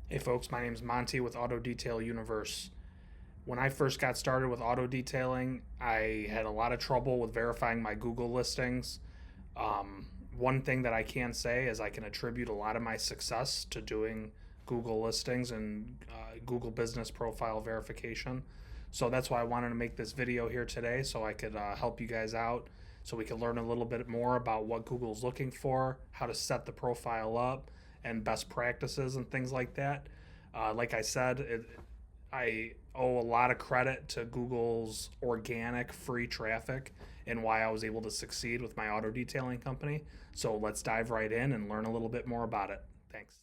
Hey folks, my name is Monty with Auto Detail Universe. When I first got started with auto detailing, I had a lot of trouble with verifying my Google listings. One thing that I can say is I can attribute a lot of my success to doing Google listings and Google business profile verification. So that's why I wanted to make this video here today so I could help you guys out so we could learn a little bit more about what Google's looking for, how to set the profile up, and best practices and things like that. Like I said, I owe a lot of credit to Google's organic free traffic and why I was able to succeed with my auto detailing company. So let's dive right in and learn a little bit more about it. Thanks.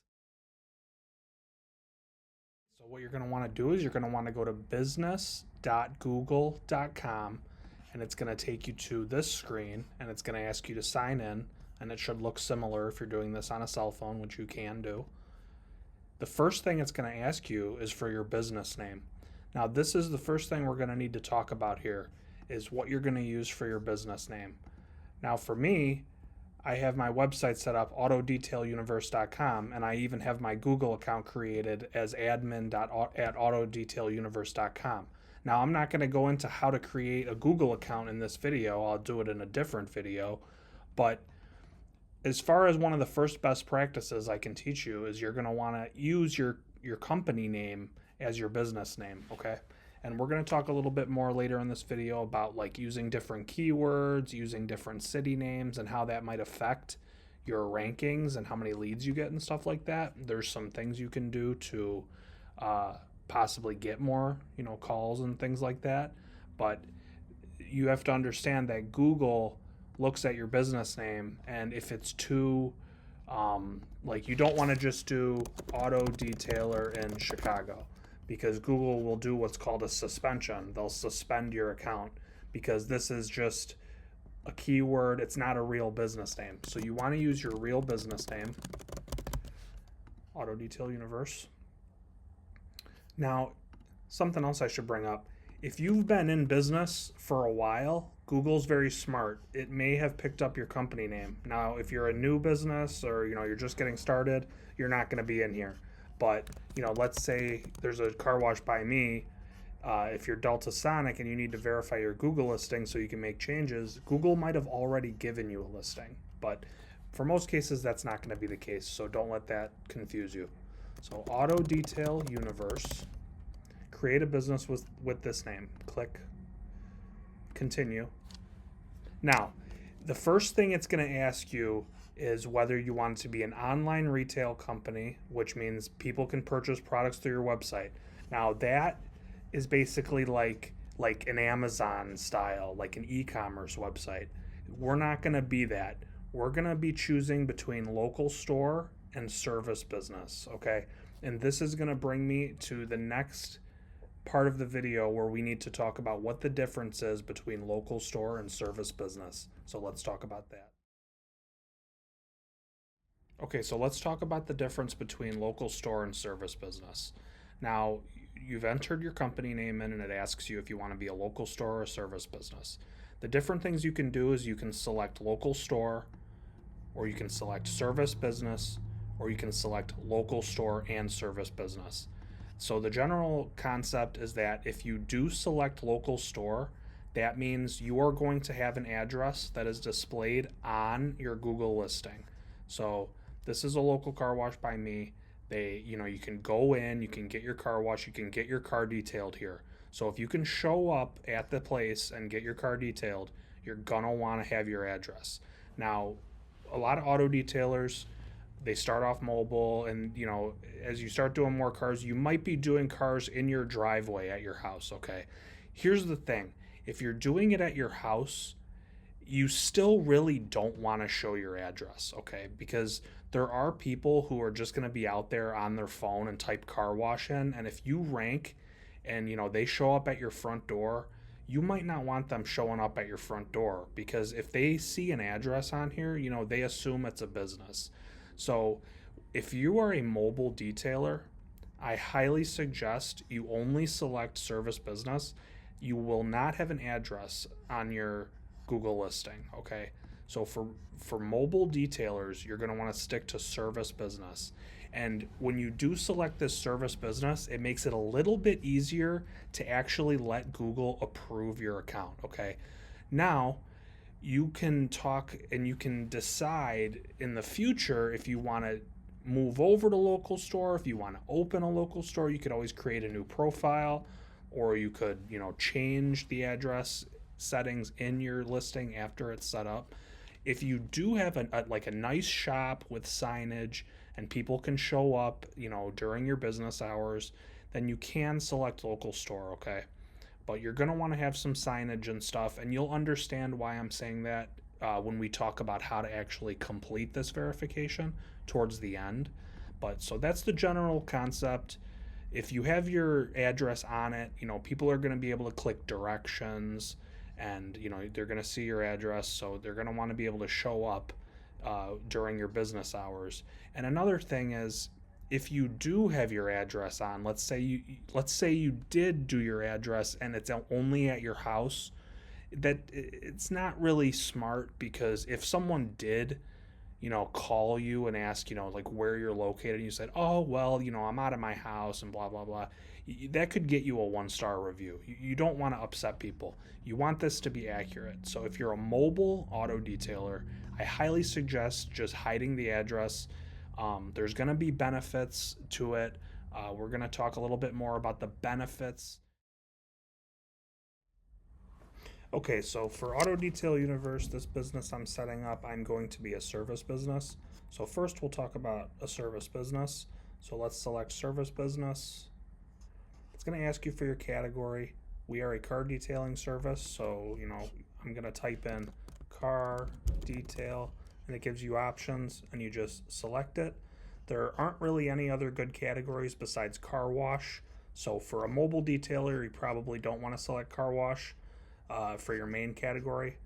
So, what you're going to want to do is you're going to want to go to business.google.com and it's going to take you to this screen and it's going to ask you to sign in. And it should look similar if you're doing this on a cell phone, which you can do. The first thing it's going to ask you is for your business name. Now, this is the first thing we're going to need to talk about here is what you're going to use for your business name. Now, for me, I have my website set up autodetailuniverse.com and I even have my Google account created as admin.autodetailuniverse.com. Now, I'm not going to go into how to create a Google account in this video. I'll do it in a different video, but as far as one of the first best practices I can teach you is you're going to want to use your company name as your business name, okay? And we're going to talk a little bit more later in this video about like using different keywords, using different city names and how that might affect your rankings and how many leads you get and stuff like that. There's some things you can do to possibly get more, calls and things like that. But you have to understand that Google looks at your business name, and if it's too like you don't want to just do auto detailer in Chicago because Google will do what's called a suspension. They'll suspend your account because this is just a keyword. It's not a real business name. So you want to use your real business name, Auto Detail Universe. Now, something else I should bring up. If you've been in business for a while, Google's very smart. It may have picked up your company name. Now, if you're a new business or you're just getting started, you're not going to be in here. But let's say there's a car wash by me. If you're Delta Sonic and you need to verify your Google listing so you can make changes, Google might have already given you a listing. But for most cases, that's not going to be the case. So don't let that confuse you. So Auto Detail Universe. Create a business with this name. Click continue. Now, the first thing it's going to ask you is whether you want to be an online retail company, which means people can purchase products through your website. Now, that is basically like an Amazon style, like an e-commerce website. We're not going to be that. We're going to be choosing between local store and service business, okay? And this is going to bring me to the next part of the video where we need to talk about what the difference is between local store and service business. So let's talk about that. Okay, so let's talk about the difference between local store and service business. Now, you've entered your company name in and it asks you if you want to be a local store or a service business. The different things you can do is you can select local store, or you can select service business, or you can select local store and service business. So the general concept is that if you do select local store, that means you are going to have an address that is displayed on your Google listing. So this is a local car wash by me. You can go in, you can get your car wash, you can get your car detailed here. So if you can show up at the place and get your car detailed, you're gonna want to have your address. Now, a lot of auto detailers, they start off mobile, and as you start doing more cars, you might be doing cars in your driveway at your house. Okay, here's the thing: if you're doing it at your house, you still really don't want to show your address, okay? Because there are people who are just going to be out there on their phone and type car wash in, and if you rank and they show up at your front door, you might not want them showing up at your front door because if they see an address on here, they assume it's a business. So if you are a mobile detailer, I highly suggest you only select service business. You will not have an address on your Google listing, okay? So for mobile detailers, you're going to want to stick to service business. And when you do select this service business, it makes it a little bit easier to actually let Google approve your account. Okay. Now, you can talk and you can decide in the future if you want to move over to local store, if you want to open a local store. You could always create a new profile, or you could, change the address settings in your listing after it's set up. If you do have like a nice shop with signage and people can show up, during your business hours, then you can select local store. Okay. But you're going to want to have some signage and stuff, and you'll understand why I'm saying that when we talk about how to actually complete this verification towards the end. But so that's the general concept. If you have your address on it, people are going to be able to click directions, and they're going to see your address, so they're going to want to be able to show up during your business hours. And another thing is, if you do have your address on, let's say you did do your address and it's only at your house, that it's not really smart, because if someone did, call you and ask, like where you're located, and you said, oh, well, I'm out of my house and blah, blah, blah, that could get you a 1-star review. You don't want to upset people. You want this to be accurate. So if you're a mobile auto detailer, I highly suggest just hiding the address. There's going to be benefits to it. We're going to talk a little bit more about the benefits. Okay, so for Auto Detail Universe, this business I'm setting up, I'm going to be a service business. So first we'll talk about a service business. So let's select service business. It's going to ask you for your category. We are a car detailing service, so I'm going to type in car detail, and it gives you options, and you just select it. There aren't really any other good categories besides car wash. So for a mobile detailer, you probably don't want to select car wash for your main category,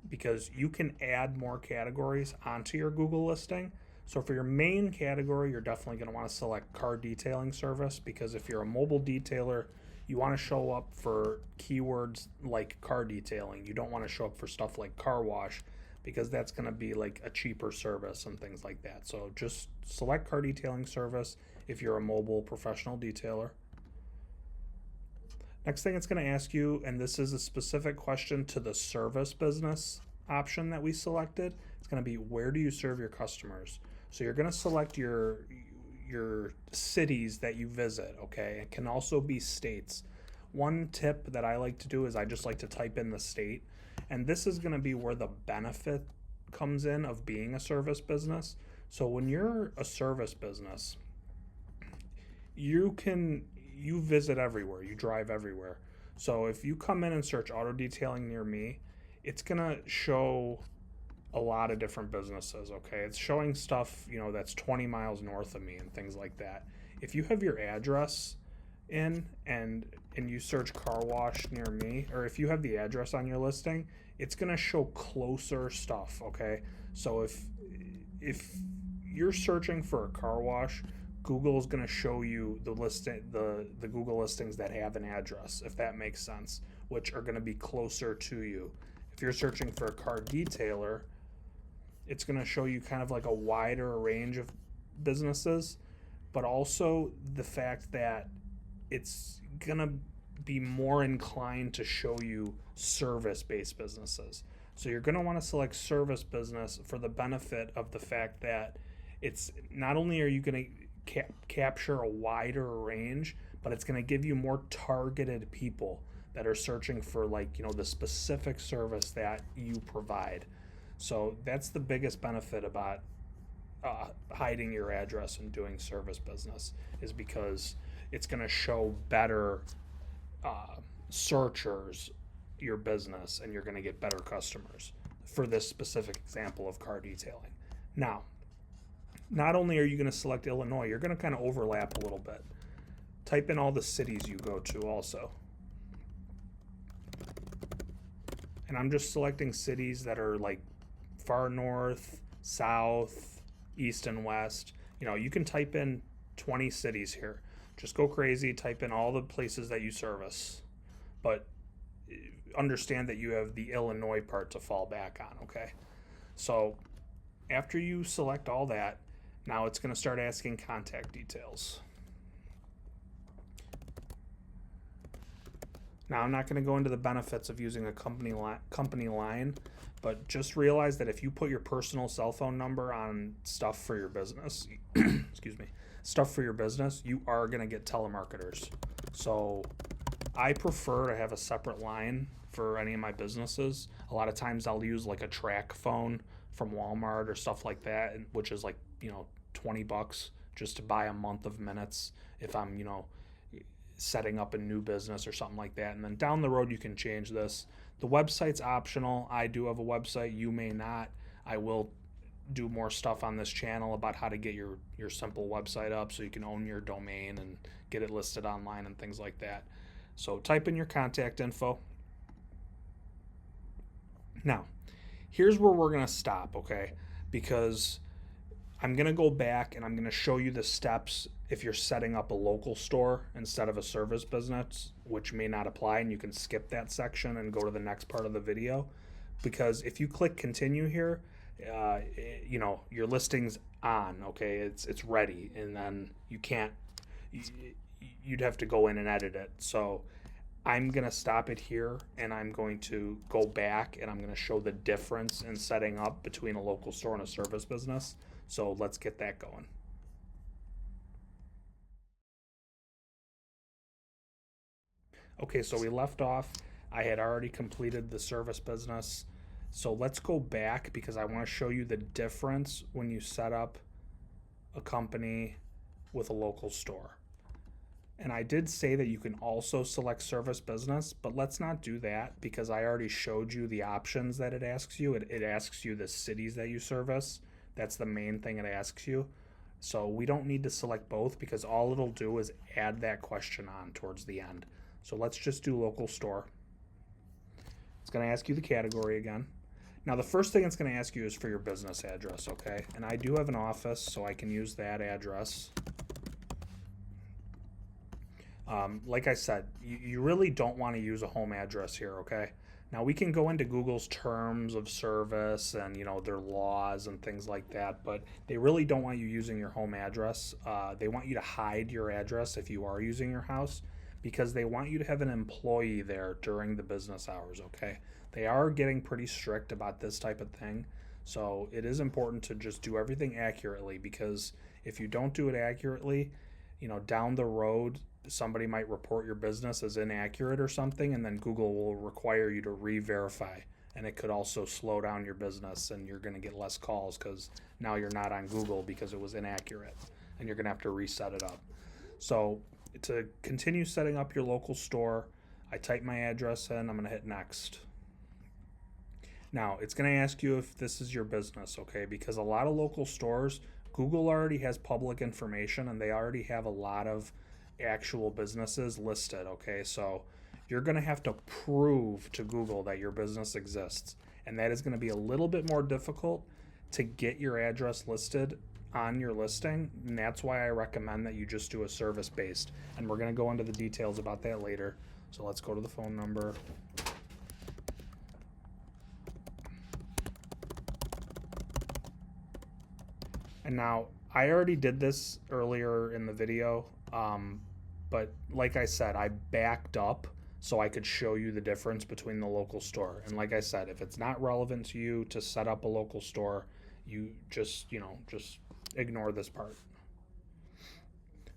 because you can add more categories onto your Google listing. So for your main category, you're definitely going to want to select car detailing service, because if you're a mobile detailer, you want to show up for keywords like car detailing. You don't want to show up for stuff like car wash, because that's going to be like a cheaper service and things like that. So just select car detailing service if you're a mobile professional detailer. Next thing it's going to ask you, and this is a specific question to the service business option that we selected, it's going to be, where do you serve your customers? So you're going to select your cities that you visit. Okay, it can also be states. One tip that I like to do is I just like to type in the state, and this is going to be where the benefit comes in of being a service business. So when you're a service business, you visit everywhere, you drive everywhere. So if you come in and search auto detailing near me, it's gonna show a lot of different businesses. Okay, it's showing stuff that's 20 miles north of me and things like that. If you have your address in and you search car wash near me, or if you have the address on your listing, it's gonna show closer stuff. Okay, so if you're searching for a car wash, Google is going to show you the Google listings that have an address, if that makes sense, which are going to be closer to you. If you're searching for a car detailer, it's going to show you kind of like a wider range of businesses, but also the fact that it's going to be more inclined to show you service-based businesses. So you're going to want to select service business for the benefit of the fact that it's not only are you going to capture a wider range, but it's going to give you more targeted people that are searching for the specific service that you provide. So that's the biggest benefit about hiding your address and doing service business, is because it's going to show better searchers your business, and you're going to get better customers for this specific example of car detailing. Now, not only are you going to select Illinois, you're going to kind of overlap a little bit. Type in all the cities you go to also. And I'm just selecting cities that are like far north, south, east, and west. You can type in 20 cities here. Just go crazy, type in all the places that you service. But understand that you have the Illinois part to fall back on, okay? So after you select all that, Now it's going to start asking contact details. Now I'm not going to go into the benefits of using a company line, but just realize that if you put your personal cell phone number on stuff for your business, excuse me, stuff for your business, you are going to get telemarketers. So I prefer to have a separate line for any of my businesses. A lot of times I'll use like a track phone from Walmart or stuff like that, which is like, $20 just to buy a month of minutes if I'm, setting up a new business or something like that. And then down the road, you can change this. The website's optional. I do have a website. You may not. I will do more stuff on this channel about how to get your simple website up so you can own your domain and get it listed online and things like that. So type in your contact info. Now, here's where we're going to stop, okay? Because I'm going to go back and I'm going to show you the steps if you're setting up a local store instead of a service business, which may not apply, and you can skip that section and go to the next part of the video. Because if you click continue here, your listing's on, okay? It's ready, and then you'd have to go in and edit it. So I'm going to stop it here, and I'm going to go back and I'm going to show the difference in setting up between a local store and a service business. So let's get that going. Okay, so we left off. I had already completed the service business. So let's go back because I want to show you the difference when you set up a company with a local store. And I did say that you can also select service business, but let's not do that because I already showed you the options that it asks you. It asks you the cities that you service. That's the main thing it asks you. So we don't need to select both because all it'll do is add that question on towards the end. So let's just do local store. It's going to ask you the category again. Now the first thing it's going to ask you is for your business address, okay? And I do have an office, so I can use that address. Like I said, you really don't want to use a home address here, okay? Now we can go into Google's terms of service and their laws and things like that, but they really don't want you using your home address. They want you to hide your address if you are using your house because they want you to have an employee there during the business hours, okay? They are getting pretty strict about this type of thing, so it is important to just do everything accurately because if you don't do it accurately, down the road, somebody might report your business as inaccurate or something, and then Google will require you to re-verify, and it could also slow down your business and you're going to get less calls because now you're not on Google because it was inaccurate and you're going to have to reset it up. So to continue setting up your local store, I type my address in, I'm going to hit next. Now it's going to ask you if this is your business, okay? Because a lot of local stores, Google already has public information and they already have a lot of actual businesses listed, okay? So you're going to have to prove to Google that your business exists, and that is going to be a little bit more difficult to get your address listed on your listing, and that's why I recommend that you just do a service based, and we're going to go into the details about that later. So let's go to the phone number. And now I already did this earlier in the video, but like I said, I backed up so I could show you the difference between the local store. And like I said, if it's not relevant to you to set up a local store, you just ignore this part.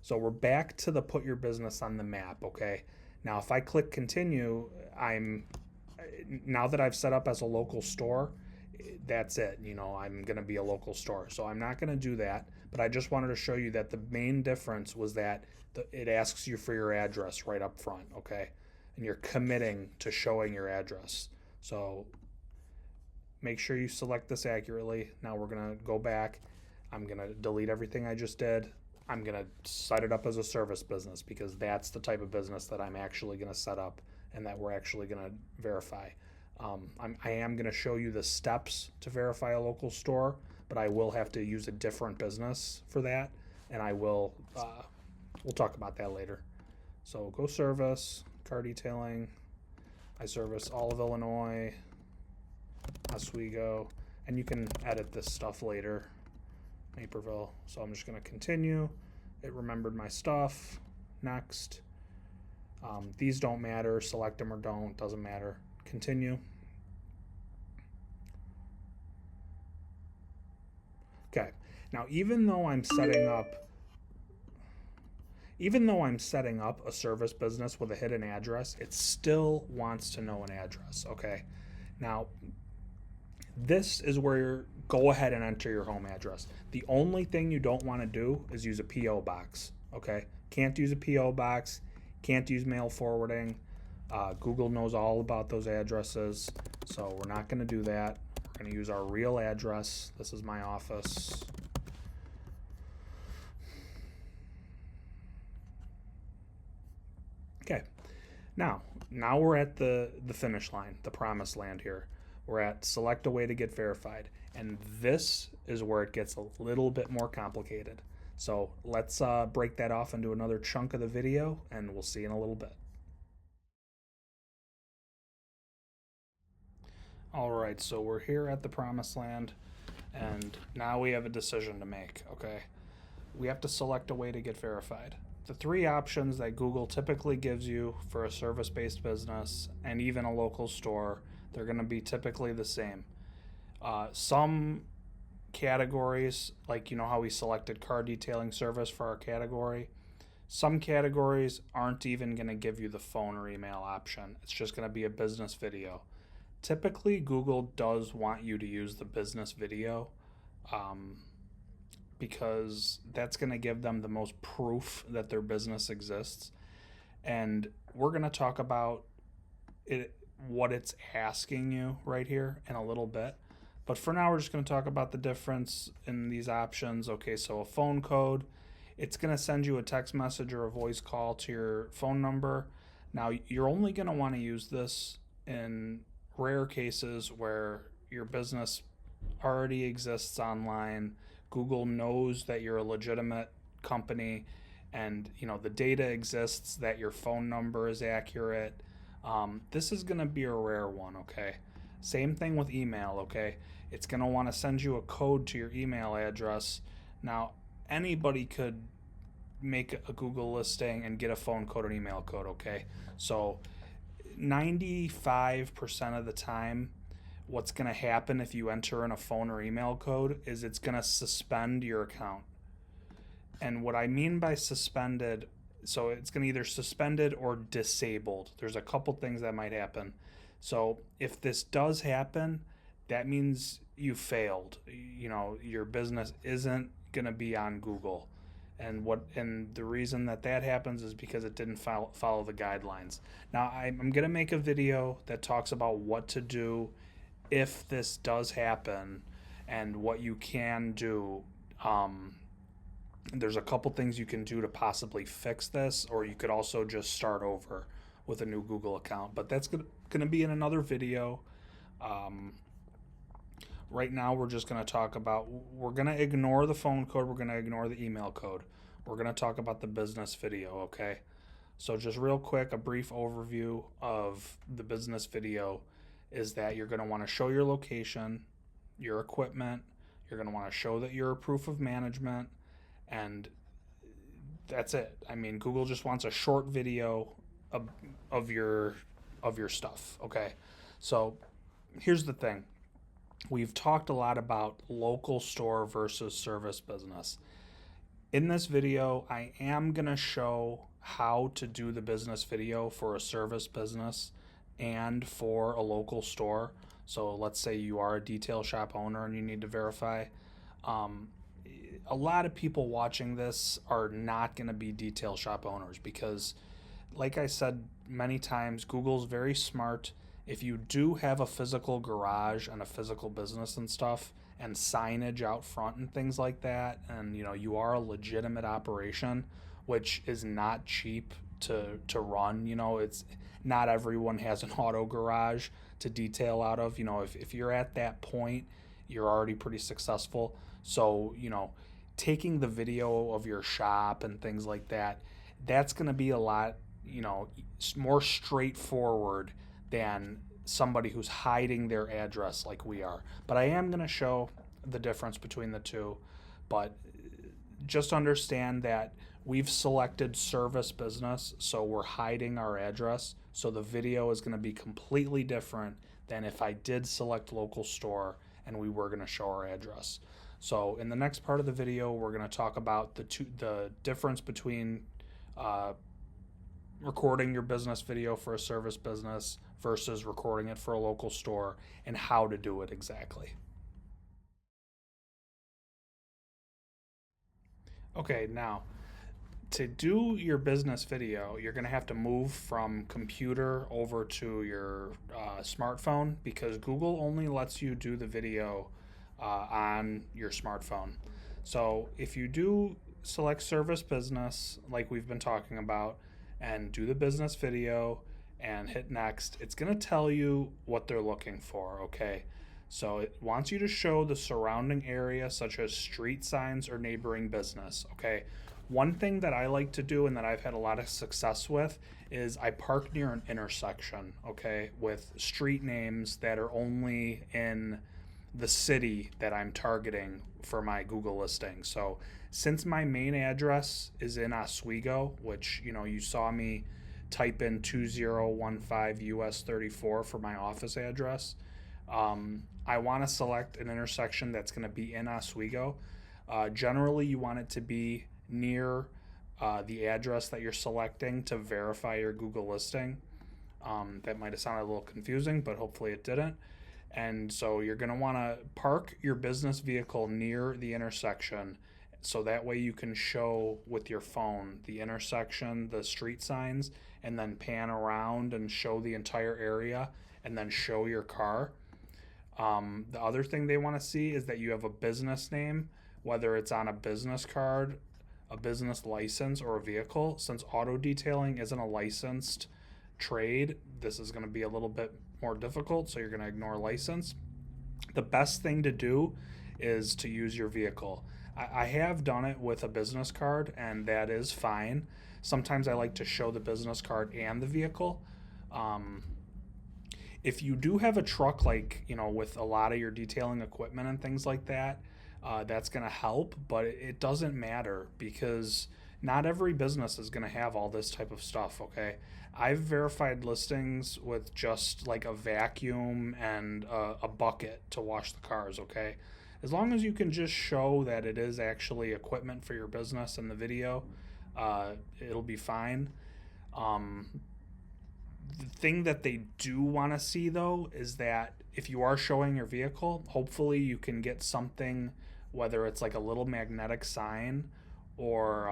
So we're back to the put your business on the map, okay? Now if I click continue, now that I've set up as a local store, that's it. I'm going to be a local store. So I'm not going to do that, but I just wanted to show you that the main difference was that it asks you for your address right up front, okay? And you're committing to showing your address. So make sure you select this accurately. Now we're going to go back. I'm going to delete everything I just did. I'm going to set it up as a service business because that's the type of business that I'm actually going to set up and that we're actually going to verify. I am going to show you the steps to verify a local store, but I will have to use a different business for that, and we'll talk about that later. So go service, car detailing. I service all of Illinois, Oswego, and you can edit this stuff later. Naperville. So I'm just going to continue. It remembered my stuff. Next. These don't matter. Select them or don't. Doesn't matter. Continue. Okay. Now, even though I'm setting up a service business with a hidden address, it still wants to know an address. Okay. Now, this is where you go ahead and enter your home address. The only thing you don't want to do is use a P.O. box. Okay. Can't use a P.O. box. Can't use mail forwarding. Google knows all about those addresses, so we're not going to do that. We're going to use our real address. This is my office. Okay, now we're at the finish line, the promised land here. We're at select a way to get verified, and this is where it gets a little bit more complicated. So let's break that off into another chunk of the video, and we'll see in a little bit. All right, so we're here at the promised land, and now we have a decision to make, okay? We have to select a way to get verified. The three options that Google typically gives you for a service-based business and even a local store, they're going to be typically the same. Some categories, like you know how we selected car detailing service for our category, some categories aren't even going to give you the phone or email option. It's just going to be a business video. Typically, Google does want you to use the business video because that's going to give them the most proof that their business exists. And we're going to talk about what it's asking you right here in a little bit. But for now, we're just going to talk about the difference in these options. Okay, so a phone code, it's going to send you a text message or a voice call to your phone number. Now, you're only going to want to use this in rare cases where your business already exists online. Google knows that you're a legitimate company, and you know the data exists that your phone number is accurate. This is going to be a rare one, okay? Same thing with email, okay? It's going to want to send you a code to your email address. Now, anybody could make a Google listing and get a phone code or an email code, okay? So 95% of the time, what's going to happen if you enter in a phone or email code is it's going to suspend your account. And what I mean by suspended, so it's going to either suspended or disabled. There's a couple things that might happen. So if this does happen, that means you failed. You know, your business isn't going to be on Google. And the reason that happens is because it didn't follow the guidelines. Now, I'm going to make a video that talks about what to do if this does happen and what you can do. There's a couple things you can do to possibly fix this, or you could also just start over with a new Google account. But that's going to be in another video. Right now, we're just going to talk about, we're going to ignore the phone code. We're going to ignore the email code. We're going to talk about the business video, okay? So just real quick, a brief overview of the business video is that you're going to want to show your location, your equipment. You're going to want to show that you're a proof of management, and that's it. I mean, Google just wants a short video of your stuff, okay? So here's the thing. We've talked a lot about local store versus service business. In this video, I am going to show how to do the business video for a service business and for a local store. So let's say you are a detail shop owner and you need to verify. A lot of people watching this are not going to be detail shop owners because, like I said many times, Google's very smart. If you do have a physical garage and a physical business and stuff and signage out front and things like that, and you know you are a legitimate operation, which is not cheap to run, you know, it's not everyone has an auto garage to detail out of. You know, if you're at that point, you're already pretty successful. So, you know, taking the video of your shop and things like that, that's going to be a lot, you know, more straightforward than somebody who's hiding their address like we are. But I am going to show the difference between the two. but just understand that we've selected service business, so we're hiding our address. So the video is going to be completely different than if I did select local store and we were going to show our address. So in the next part of the video, we're going to talk about the difference between uh, recording your business video for a service business versus recording it for a local store, and how to do it exactly. Okay, now to do your business video, you're going to have to move from computer over to your smartphone, because Google only lets you do the video on your smartphone. So if you do select service business, like we've been talking about, and do the business video and hit next, it's going to tell you what they're looking for, okay? So it wants you to show the surrounding area, such as street signs or neighboring business, okay? One thing that I like to do and that I've had a lot of success with is I park near an intersection, okay, with street names that are only in the city that I'm targeting for my Google listing. So since my main address is in Oswego, which, you know, you saw me type in 2015 US 34 for my office address, I want to select an intersection that's going to be in Oswego. Generally, you want it to be near the address that you're selecting to verify your Google listing. That might have sounded a little confusing, but hopefully it didn't. And so you're going to want to park your business vehicle near the intersection, so that way you can show with your phone the intersection, the street signs, and then pan around and show the entire area and then show your car. The other thing they want to see is that you have a business name, whether it's on a business card, a business license, or a vehicle. Since auto detailing isn't a licensed trade, this is going to be a little bit more difficult, so you're going to ignore license. The best thing to do is to use your vehicle. I have done it with a business card, and that is fine. Sometimes I like to show the business card and the vehicle. If you do have a truck, like, you know, with a lot of your detailing equipment and things like that, that's going to help, but it doesn't matter, because not every business is going to have all this type of stuff, okay? I've verified listings with just like a vacuum and a bucket to wash the cars, okay? As long as you can just show that it is actually equipment for your business in the video, it'll be fine. The thing that they do want to see, though, is that if you are showing your vehicle, hopefully you can get something, whether it's like a little magnetic sign, or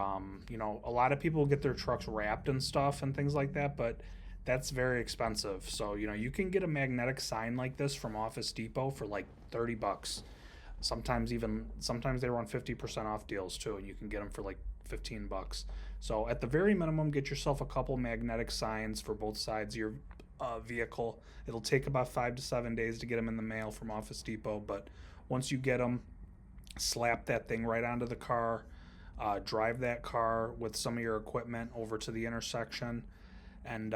you know, a lot of people get their trucks wrapped and stuff and things like that, but that's very expensive. So, you know, you can get a magnetic sign like this from Office Depot for like 30 bucks. Sometimes they run 50% off deals too, and you can get them for like 15 bucks. So at the very minimum, get yourself a couple magnetic signs for both sides of your vehicle. It'll take about 5 to 7 days to get them in the mail from Office Depot, but once you get them, slap that thing right onto the car, drive that car with some of your equipment over to the intersection. And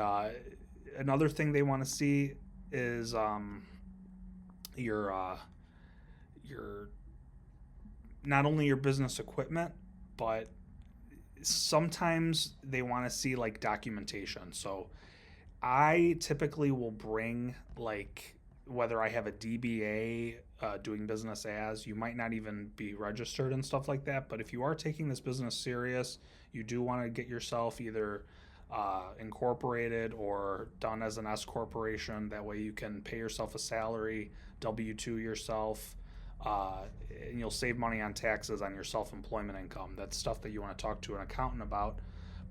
another thing they want to see is your not only your business equipment, but sometimes they want to see like documentation. So I typically will bring, like, whether I have a DBA, doing business as, you might not even be registered and stuff like that. But if you are taking this business serious, you do want to get yourself either incorporated or done as an S corporation. That way you can pay yourself a salary, W-2 yourself, and you'll save money on taxes on your self-employment income. That's stuff that you want to talk to an accountant about.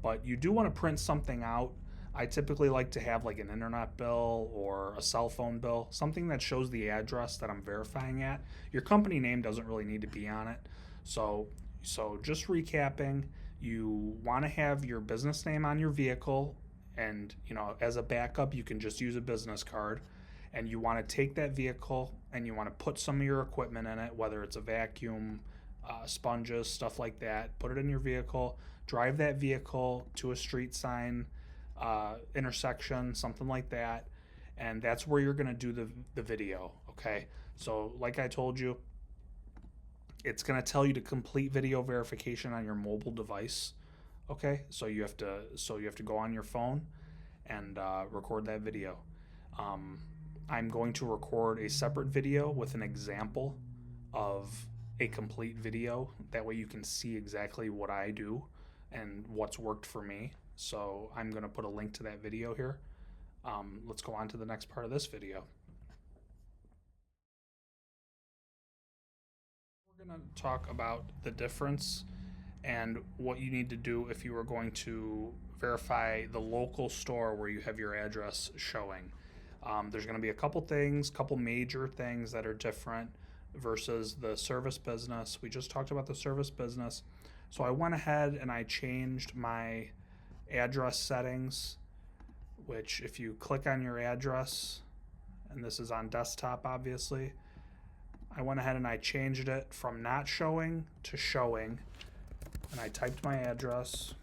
But you do want to print something out. I typically like to have like an internet bill or a cell phone bill, something that shows the address that I'm verifying at. Your company name doesn't really need to be on it. So just recapping, you want to have your business name on your vehicle, and, you know, as a backup, you can just use a business card. And you want to take that vehicle and you want to put some of your equipment in it, whether it's a vacuum, sponges, stuff like that. Put it in your vehicle, drive that vehicle to a street sign, intersection, something like that, and that's where you're going to do the video, okay? So like I told you, It's going to tell you to complete video verification on your mobile device. Okay, so you have to go on your phone and record that video. Um, I'm going to record a separate video with an example of a complete video. That way you can see exactly what I do and what's worked for me. So I'm going to put a link to that video here. Let's go on to the next part of this video. We're going to talk about the difference and what you need to do if you are going to verify the local store where you have your address showing. There's going to be a couple major things that are different versus the service business. We just talked about the service business. So I went ahead and I changed my address settings, which if you click on your address, and this is on desktop obviously, I went ahead and I changed it from not showing to showing, and I typed my address.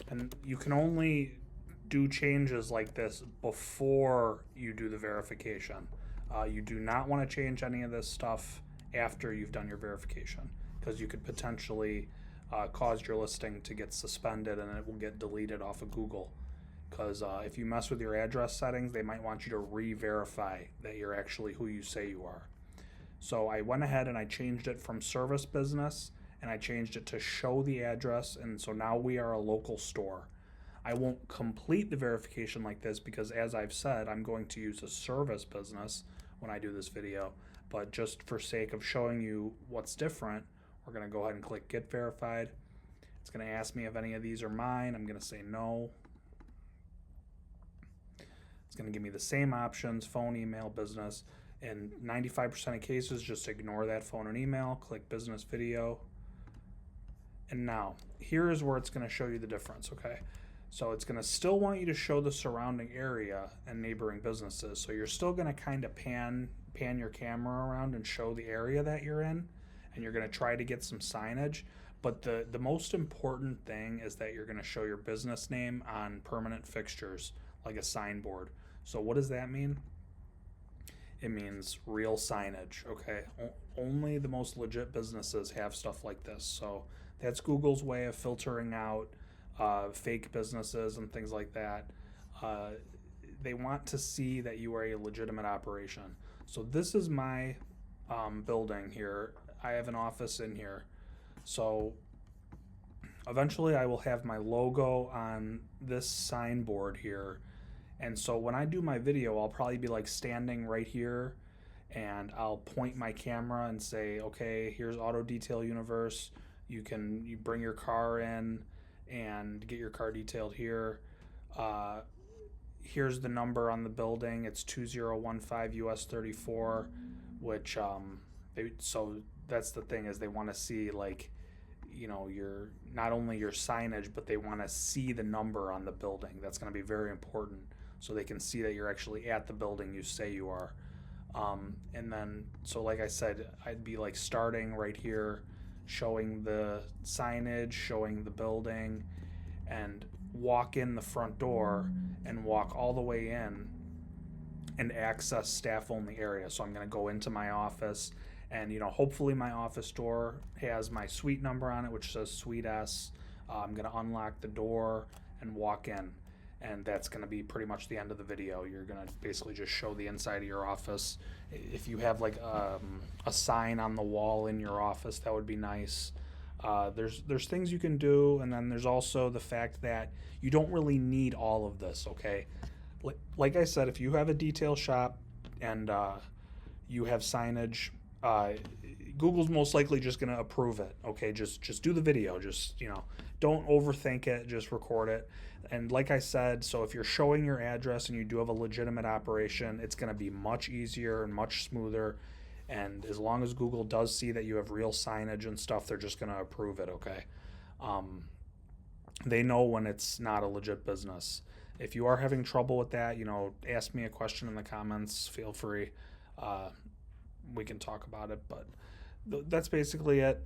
And you can only do changes like this before you do the verification. You do not want to change any of this stuff after you've done your verification, because you could potentially cause your listing to get suspended and it will get deleted off of Google. Because if you mess with your address settings, they might want you to re-verify that you're actually who you say you are. So I went ahead and I changed it from service business and I changed it to show the address, and so now we are a local store. I won't complete the verification like this because, as I've said, I'm going to use a service business when I do this video, but just for sake of showing you what's different, we're going to go ahead and click Get Verified. It's going to ask me if any of these are mine. I'm going to say no. It's going to give me the same options: phone, email, business. In 95% of cases, just ignore that phone and email, click business video. And now, here is where it's going to show you the difference, okay? So it's going to still want you to show the surrounding area and neighboring businesses. So you're still going to kind of pan your camera around and show the area that you're in, and you're going to try to get some signage. But the most important thing is that you're going to show your business name on permanent fixtures, like a signboard. So what does that mean? It means real signage, okay? Only the most legit businesses have stuff like this. So that's Google's way of filtering out fake businesses and things like that. They want to see that you are a legitimate operation. So this is my building here. I have an office in here. So eventually I will have my logo on this signboard here. And so when I do my video, I'll probably be like standing right here, and I'll point my camera and say, okay, here's Auto Detail Universe. You bring your car in and get your car detailed here. Here's the number on the building. It's 2015 US 34, which so that's the thing, is they want to see, like, you know, your not only your signage, but they want to see the number on the building. That's going to be very important, so they can see that you're actually at the building you say you are. And then, so like I said, I'd be like starting right here, showing the signage, showing the building, and walk in the front door and walk all the way in and access staff only area. So I'm going to go into my office, and, you know, hopefully my office door has my suite number on it, which says Suite S. I'm going to unlock the door and walk in, and that's going to be pretty much the end of the video. You're going to basically just show the inside of your office. If you have like a sign on the wall in your office, that would be nice. There's things you can do, and then there's also the fact that you don't really need all of this, okay? Like I said, if you have a detail shop and you have signage, Google's most likely just going to approve it, okay? Just do the video. Just, you know, don't overthink it. Just record it. And like I said, so if you're showing your address and you do have a legitimate operation, it's going to be much easier and much smoother. And as long as Google does see that you have real signage and stuff, they're just going to approve it, okay? They know when it's not a legit business. If you are having trouble with that, you know, ask me a question in the comments. Feel free. We can talk about it, but that's basically it.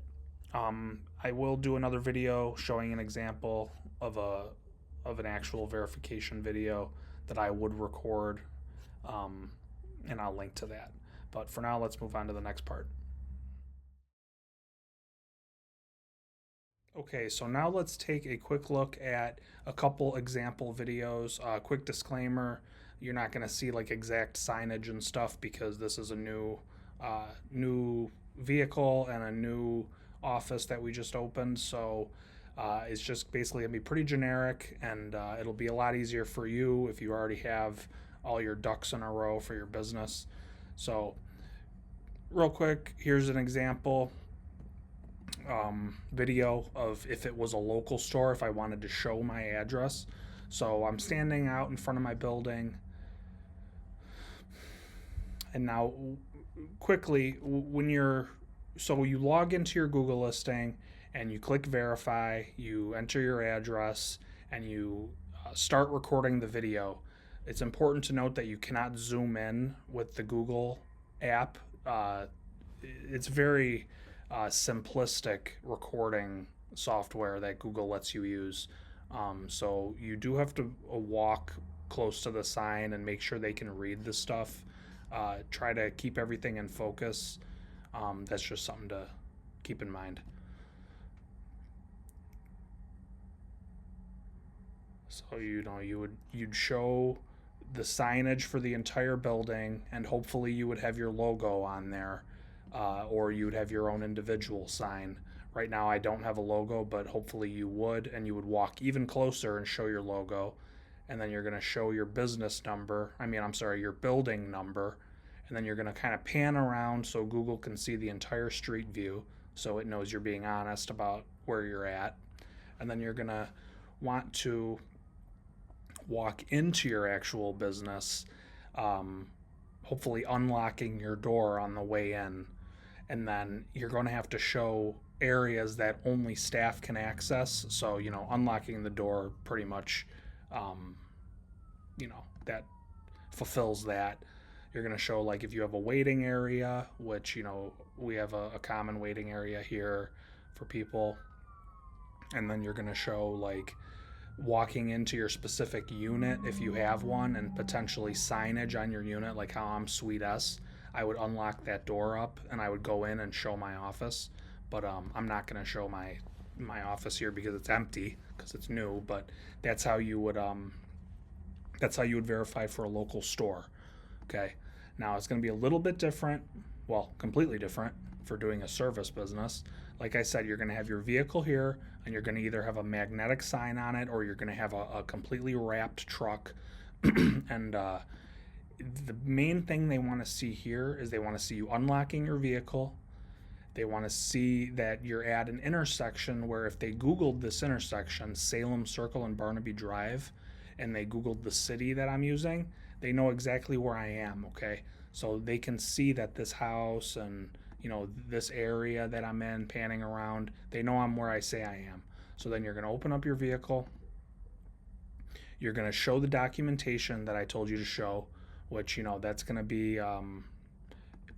I will do another video showing an example of an actual verification video that I would record and I'll link to that. But for now, let's move on to the next part. Okay, so now let's take a quick look at a couple example videos. Quick disclaimer, you're not going to see like exact signage and stuff because this is a new vehicle and a new office that we just opened. So it's just basically going to be pretty generic, and it'll be a lot easier for you if you already have all your ducks in a row for your business. So real quick, here's an example video of if it was a local store, if I wanted to show my address. So I'm standing out in front of my building, and now quickly, when you log into your Google listing and you click verify, you enter your address, and you start recording the video. It's important to note that you cannot zoom in with the Google app. It's very simplistic recording software that Google lets you use. So you do have to walk close to the sign and make sure they can read the stuff. Try to keep everything in focus. That's just something to keep in mind. So you'd show the signage for the entire building, and hopefully you would have your logo on there, or you'd have your own individual sign. Right now, I don't have a logo, but hopefully you would, and you would walk even closer and show your logo, and then you're going to show your business number. I'm sorry, your building number, and then you're going to kind of pan around so Google can see the entire street view, so it knows you're being honest about where you're at, and then you're going to want to walk into your actual business, hopefully unlocking your door on the way in. And then you're going to have to show areas that only staff can access. So, unlocking the door pretty much, that fulfills that. You're going to show, like, if you have a waiting area, which, we have a common waiting area here for people. And then you're going to show, like, walking into your specific unit if you have one, and potentially signage on your unit, like how I'm Suite S. I would unlock that door up and I would go in and show my office. But I'm not going to show my office here because it's empty, because it's new. But that's how you would verify for a local store. Okay. Now it's going to be a little bit different, well, completely different for doing a service business. Like I said, you're going to have your vehicle here, and you're going to either have a magnetic sign on it, or you're going to have a completely wrapped truck. And the main thing they want to see here is they want to see you unlocking your vehicle. They want to see that you're at an intersection where, if they Googled this intersection, Salem Circle and Barnaby Drive, and they Googled the city that I'm using, they know exactly where I am, okay? So they can see that this house and, this area that I'm in, panning around, they know I'm where I say I am. So then you're going to open up your vehicle. You're going to show the documentation that I told you to show, which, that's going to be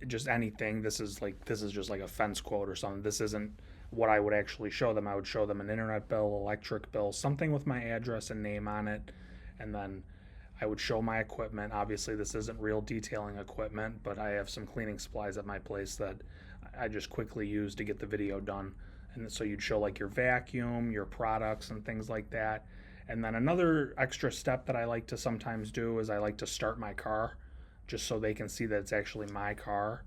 just anything. This is just like a fence quote or something. This isn't what I would actually show them. I would show them an internet bill, electric bill, something with my address and name on it. And then I would show my equipment. Obviously, this isn't real detailing equipment, but I have some cleaning supplies at my place that I just quickly use to get the video done. And so you'd show like your vacuum, your products, and things like that. And then another extra step that I like to sometimes do is I like to start my car, just so they can see that it's actually my car.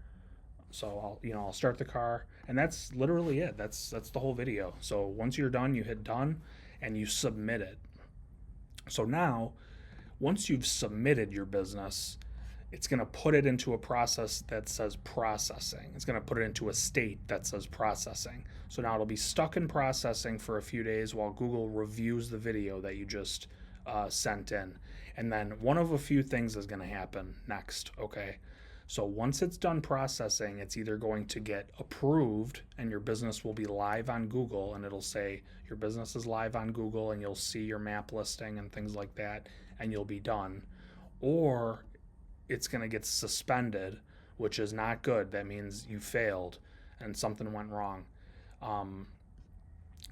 So I'll start the car, and that's literally it. That's the whole video. So once you're done, you hit done and you submit it. So now, once you've submitted your business, it's going to put it into a process that says processing. It's going to put it into a state that says processing. So now it'll be stuck in processing for a few days while Google reviews the video that you just sent in. And then one of a few things is going to happen next, okay? So once it's done processing, it's either going to get approved and your business will be live on Google, and it'll say your business is live on Google, and you'll see your map listing and things like that, and you'll be done. Or it's going to get suspended, which is not good. That means you failed and something went wrong.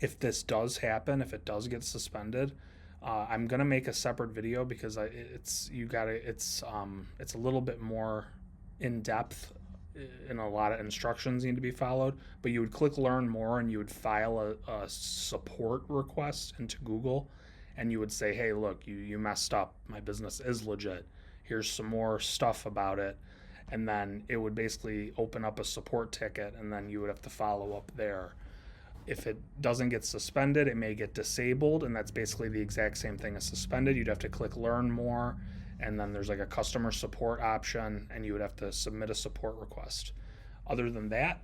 If this does happen, if it does get suspended, I'm gonna make a separate video because it's a little bit more in depth, and a lot of instructions need to be followed. But you would click learn more, and you would file a support request into Google, and you would say, hey, look, you messed up. My business is legit. Here's some more stuff about it. And then it would basically open up a support ticket, and then you would have to follow up there. If it doesn't get suspended, it may get disabled, and that's basically the exact same thing as suspended. You'd have to click learn more, and then there's like a customer support option, and you would have to submit a support request. Other than that,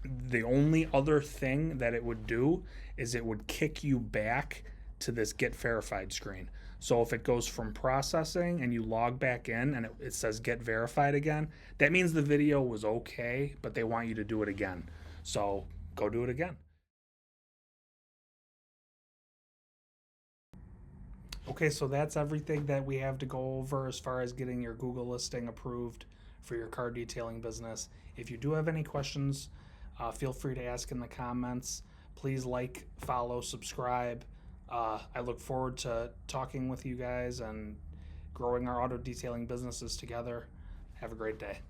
the only other thing that it would do is it would kick you back to this get verified screen. So if it goes from processing and you log back in and it says get verified again, that means the video was okay, but they want you to do it again. So go do it again. Okay, so that's everything that we have to go over as far as getting your Google listing approved for your car detailing business. If you do have any questions, feel free to ask in the comments. Please like, follow, subscribe. I look forward to talking with you guys and growing our auto detailing businesses together. Have a great day.